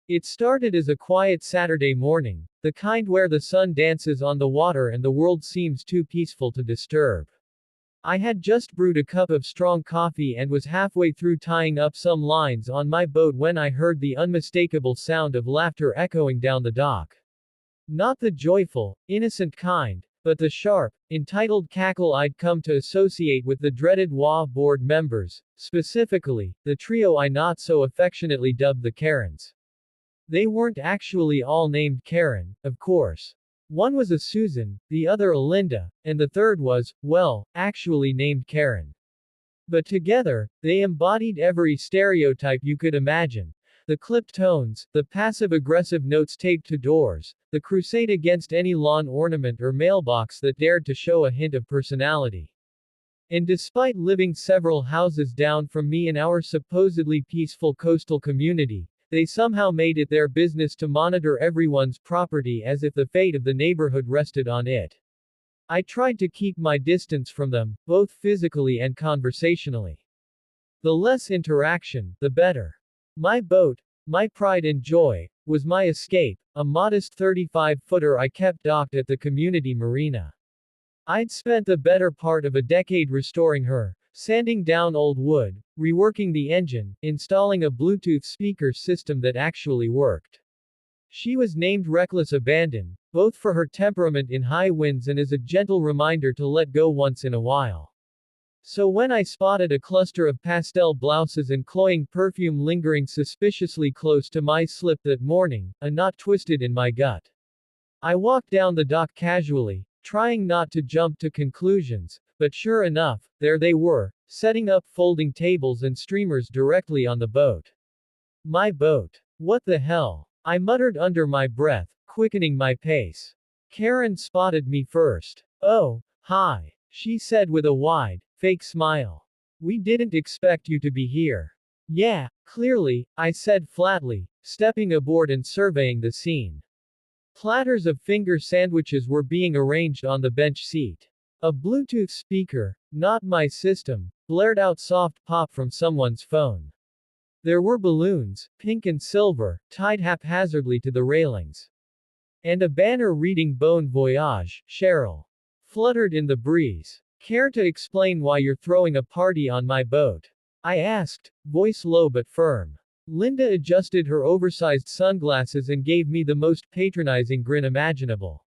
It started as a quiet Saturday morning, the kind where the sun dances on the water and the world seems too peaceful to disturb. I had just brewed a cup of strong coffee and was halfway through tying up some lines on my boat when I heard the unmistakable sound of laughter echoing down the dock. Not the joyful, innocent kind, but the sharp, entitled cackle I'd come to associate with the dreaded HOA board members, specifically, the trio I not so affectionately dubbed the Karens. They weren't actually all named Karen, of course. One was a Susan, the other a Linda, and the third was, well, actually named Karen. But together, they embodied every stereotype you could imagine. The clipped tones, the passive-aggressive notes taped to doors, the crusade against any lawn ornament or mailbox that dared to show a hint of personality. And despite living several houses down from me in our supposedly peaceful coastal community, they somehow made it their business to monitor everyone's property as if the fate of the neighborhood rested on it. I tried to keep my distance from them, both physically and conversationally. The less interaction, the better. My boat, my pride and joy, was my escape, a modest 35-footer I kept docked at the community marina. I'd spent the better part of a decade restoring her, sanding down old wood, reworking the engine, installing a Bluetooth speaker system that actually worked. She was named Reckless Abandon, both for her temperament in high winds and as a gentle reminder to let go once in a while. So when I spotted a cluster of pastel blouses and cloying perfume lingering suspiciously close to my slip that morning, a knot twisted in my gut. I walked down the dock casually, trying not to jump to conclusions, but sure enough, there they were, setting up folding tables and streamers directly on the boat. My boat. What the hell? I muttered under my breath, quickening my pace. Karen spotted me first. Oh, hi, she said with a wide, fake smile. We didn't expect you to be here. Yeah, clearly, I said flatly, stepping aboard and surveying the scene. Platters of finger sandwiches were being arranged on the bench seat. A Bluetooth speaker, not my system, blared out soft pop from someone's phone. There were balloons, pink and silver, tied haphazardly to the railings. And a banner reading Bon Voyage, Cheryl. Fluttered in the breeze. Care to explain why you're throwing a party on my boat? I asked, voice low but firm. Linda adjusted her oversized sunglasses and gave me the most patronizing grin imaginable.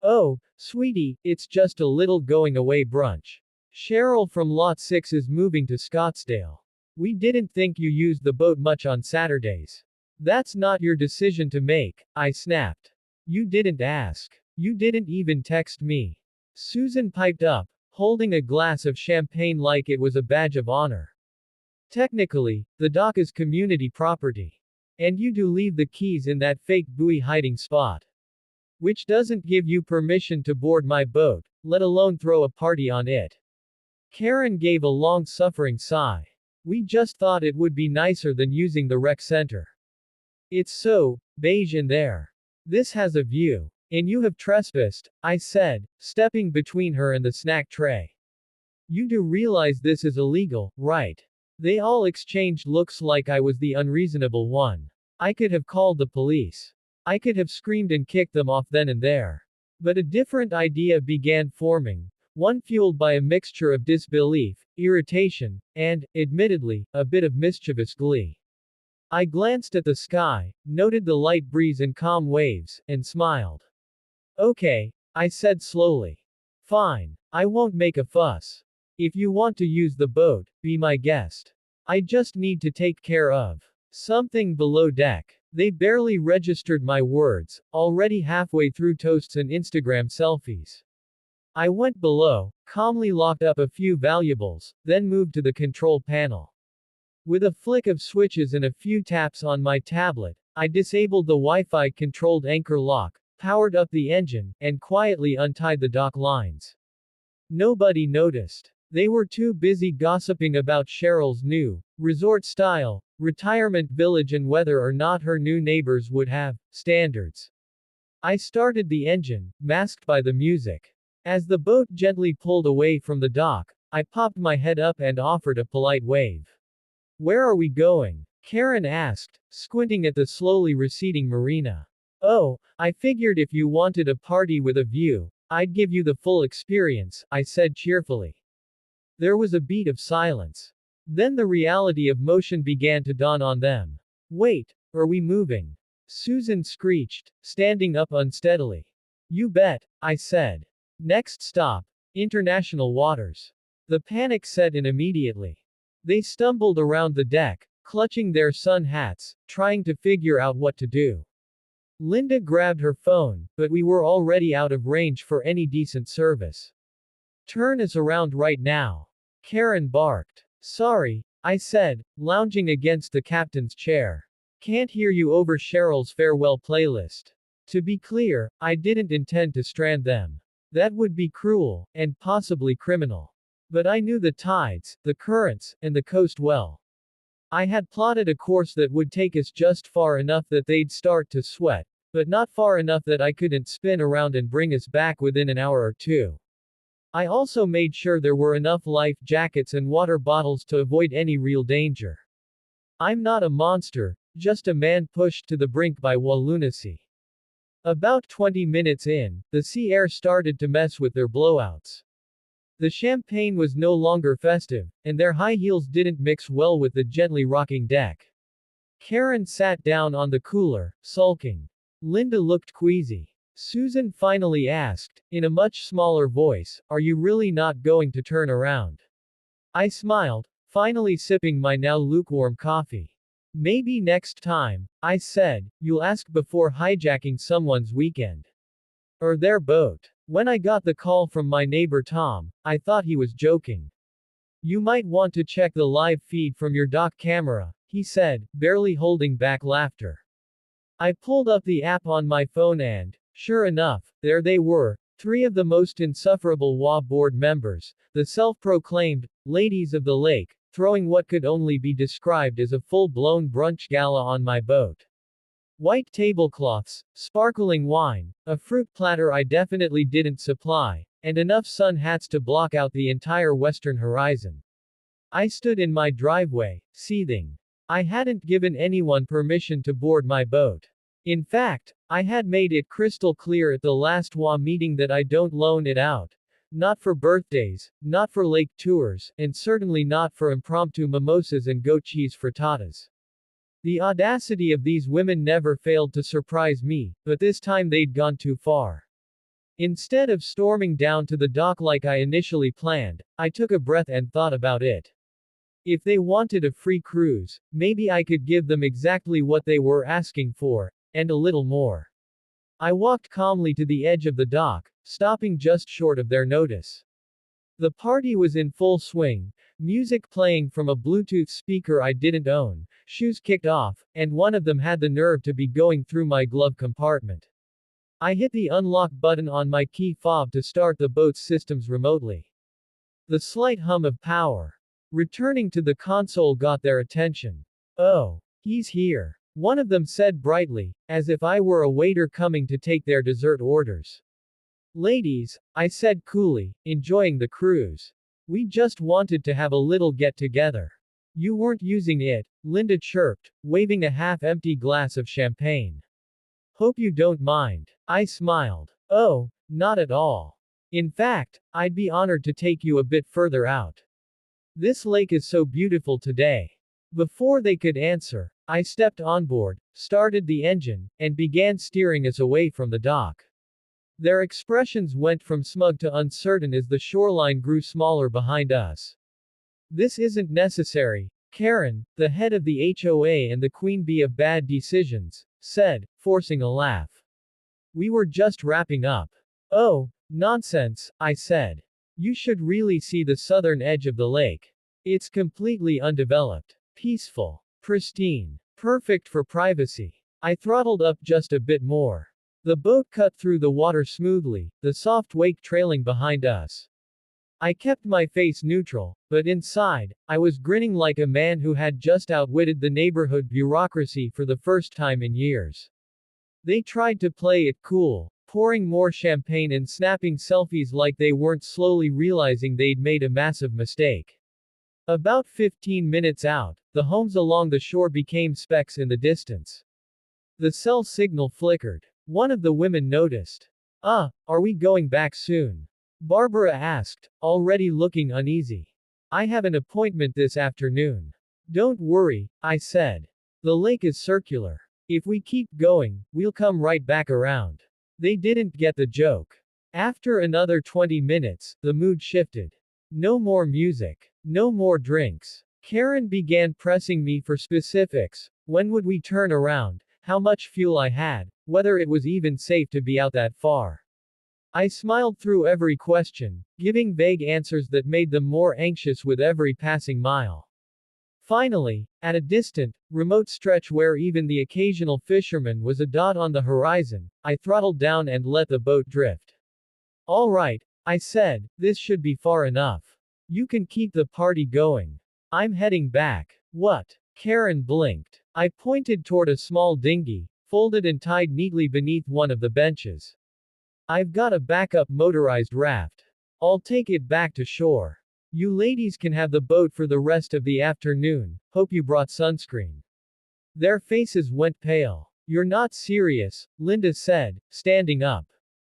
Oh, sweetie, it's just a little going away brunch. Cheryl from Lot 6 is moving to Scottsdale. We didn't think you used the boat much on Saturdays. That's not your decision to make, I snapped. You didn't ask. You didn't even text me. Susan piped up, holding a glass of champagne like it was a badge of honor. Technically, the dock is community property. And you do leave the keys in that fake buoy hiding spot. Which doesn't give you permission to board my boat, let alone throw a party on it. Karen gave a long-suffering sigh. We just thought it would be nicer than using the rec center. It's so beige in there. This has a view. And you have trespassed, I said, stepping between her and the snack tray. You do realize this is illegal, right? They all exchanged looks like I was the unreasonable one. I could have called the police. I could have screamed and kicked them off then and there. But a different idea began forming, one fueled by a mixture of disbelief, irritation, and, admittedly, a bit of mischievous glee. I glanced at the sky, noted the light breeze and calm waves, and smiled. Okay, I said slowly. Fine. I won't make a fuss. If you want to use the boat, be my guest. I just need to take care of something below deck. They barely registered my words, already halfway through toasts and Instagram selfies. I went below, calmly locked up a few valuables, then moved to the control panel. With a flick of switches and a few taps on my tablet, I disabled the Wi-Fi controlled anchor lock, powered up the engine, and quietly untied the dock lines. Nobody noticed. They were too busy gossiping about Cheryl's new, resort-style, retirement village and whether or not her new neighbors would have standards. I started the engine, masked by the music. As the boat gently pulled away from the dock, I popped my head up and offered a polite wave. Where are we going? Karen asked, squinting at the slowly receding marina. Oh, I figured if you wanted a party with a view, I'd give you the full experience, I said cheerfully. There was a beat of silence. Then the reality of motion began to dawn on them. Wait, are we moving? Susan screeched, standing up unsteadily. You bet, I said. Next stop, international waters. The panic set in immediately. They stumbled around the deck, clutching their sun hats, trying to figure out what to do. Linda grabbed her phone, but we were already out of range for any decent service. Turn us around right now. Karen barked. Sorry, I said, lounging against the captain's chair. Can't hear you over Cheryl's farewell playlist. To be clear, I didn't intend to strand them. That would be cruel, and possibly criminal. But I knew the tides, the currents, and the coast well. I had plotted a course that would take us just far enough that they'd start to sweat, but not far enough that I couldn't spin around and bring us back within an hour or two. I also made sure there were enough life jackets and water bottles to avoid any real danger. I'm not a monster, just a man pushed to the brink by lunacy. About 20 minutes in, the sea air started to mess with their blowouts. The champagne was no longer festive, and their high heels didn't mix well with the gently rocking deck. Karen sat down on the cooler, sulking. Linda looked queasy. Susan finally asked, in a much smaller voice, are you really not going to turn around? I smiled, finally sipping my now lukewarm coffee. Maybe next time, I said, you'll ask before hijacking someone's weekend. Or their boat. When I got the call from my neighbor Tom, I thought he was joking. You might want to check the live feed from your dock camera, he said, barely holding back laughter. I pulled up the app on my phone and, sure enough, there they were, three of the most insufferable HOA board members, the self-proclaimed ladies of the lake, throwing what could only be described as a full-blown brunch gala on my boat. White tablecloths, sparkling wine, a fruit platter I definitely didn't supply, and enough sun hats to block out the entire western horizon. I stood in my driveway, seething. I hadn't given anyone permission to board my boat. In fact, I had made it crystal clear at the last HOA meeting that I don't loan it out. Not for birthdays, not for lake tours, and certainly not for impromptu mimosas and goat cheese frittatas. The audacity of these women never failed to surprise me, but this time they'd gone too far. Instead of storming down to the dock like I initially planned, I took a breath and thought about it. If they wanted a free cruise, maybe I could give them exactly what they were asking for, and a little more. I walked calmly to the edge of the dock, stopping just short of their notice. The party was in full swing, music playing from a Bluetooth speaker I didn't own, shoes kicked off, and one of them had the nerve to be going through my glove compartment. I hit the unlock button on my key fob to start the boat's systems remotely. The slight hum of power returning to the console got their attention. Oh, he's here. One of them said brightly, as if I were a waiter coming to take their dessert orders. Ladies, I said coolly, enjoying the cruise. We just wanted to have a little get-together. You weren't using it, Linda chirped, waving a half-empty glass of champagne. Hope you don't mind. I smiled. Oh, not at all. In fact, I'd be honored to take you a bit further out. This lake is so beautiful today. Before they could answer, I stepped on board, started the engine, and began steering us away from the dock. Their expressions went from smug to uncertain as the shoreline grew smaller behind us. This isn't necessary, Karen, the head of the HOA and the queen bee of bad decisions, said, forcing a laugh. We were just wrapping up. Oh, nonsense, I said. You should really see the southern edge of the lake. It's completely undeveloped. Peaceful. Pristine. Perfect for privacy. I throttled up just a bit more. The boat cut through the water smoothly, the soft wake trailing behind us. I kept my face neutral, but inside, I was grinning like a man who had just outwitted the neighborhood bureaucracy for the first time in years. They tried to play it cool, pouring more champagne and snapping selfies like they weren't slowly realizing they'd made a massive mistake. About 15 minutes out, the homes along the shore became specks in the distance. The cell signal flickered. One of the women noticed. Are we going back soon? Barbara asked, already looking uneasy. I have an appointment this afternoon. Don't worry, I said. The lake is circular. If we keep going, we'll come right back around. They didn't get the joke. After another 20 minutes, the mood shifted. No more music. No more drinks. Karen began pressing me for specifics. When would we turn around? How much fuel I had? Whether it was even safe to be out that far. I smiled through every question, giving vague answers that made them more anxious with every passing mile. Finally, at a distant, remote stretch where even the occasional fisherman was a dot on the horizon, I throttled down and let the boat drift. All right, I said, this should be far enough. You can keep the party going. I'm heading back. What? Karen blinked. I pointed toward a small dinghy, folded and tied neatly beneath one of the benches. I've got a backup motorized raft. I'll take it back to shore. You ladies can have the boat for the rest of the afternoon. Hope you brought sunscreen. Their faces went pale. You're not serious, Linda said, standing up.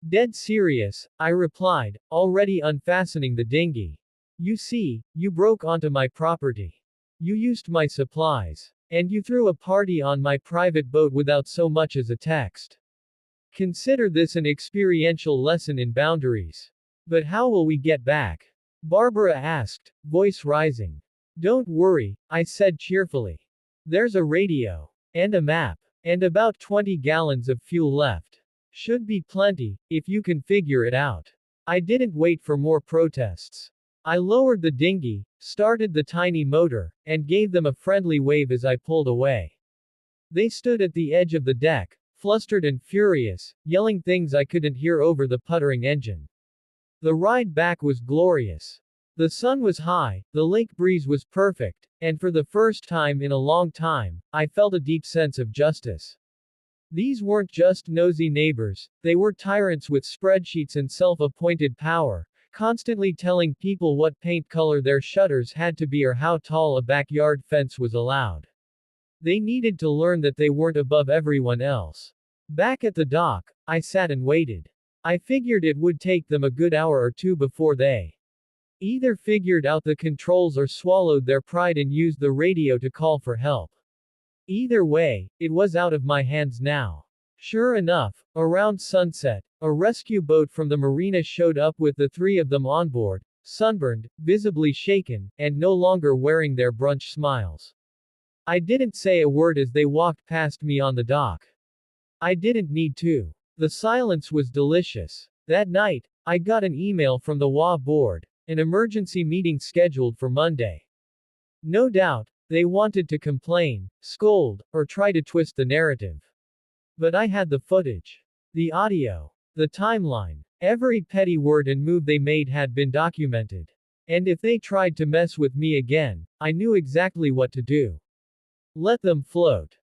Dead serious, I replied, already unfastening the dinghy. You see, you broke onto my property. You used my supplies. And you threw a party on my private boat without so much as a text. Consider this an experiential lesson in boundaries. But how will we get back? Barbara asked, voice rising. Don't worry, I said cheerfully. There's a radio. And a map. And about 20 gallons of fuel left. Should be plenty, if you can figure it out. I didn't wait for more protests. I lowered the dinghy, started the tiny motor, and gave them a friendly wave as I pulled away. They stood at the edge of the deck, flustered and furious, yelling things I couldn't hear over the puttering engine. The ride back was glorious. The sun was high, the lake breeze was perfect, and for the first time in a long time, I felt a deep sense of justice. These weren't just nosy neighbors, they were tyrants with spreadsheets and self-appointed power, constantly telling people what paint color their shutters had to be or how tall a backyard fence was allowed. They needed to learn that they weren't above everyone else. Back at the dock, I sat and waited. I figured it would take them a good hour or two before they either figured out the controls or swallowed their pride and used the radio to call for help. Either way, it was out of my hands now. Sure enough, around sunset, a rescue boat from the marina showed up with the three of them on board, sunburned, visibly shaken, and no longer wearing their brunch smiles. I didn't say a word as they walked past me on the dock. I didn't need to. The silence was delicious. That night, I got an email from the HOA board, an emergency meeting scheduled for Monday. No doubt, they wanted to complain, scold, or try to twist the narrative. But I had the footage. The audio. The timeline. Every petty word and move they made had been documented. And if they tried to mess with me again, I knew exactly what to do. Let them float.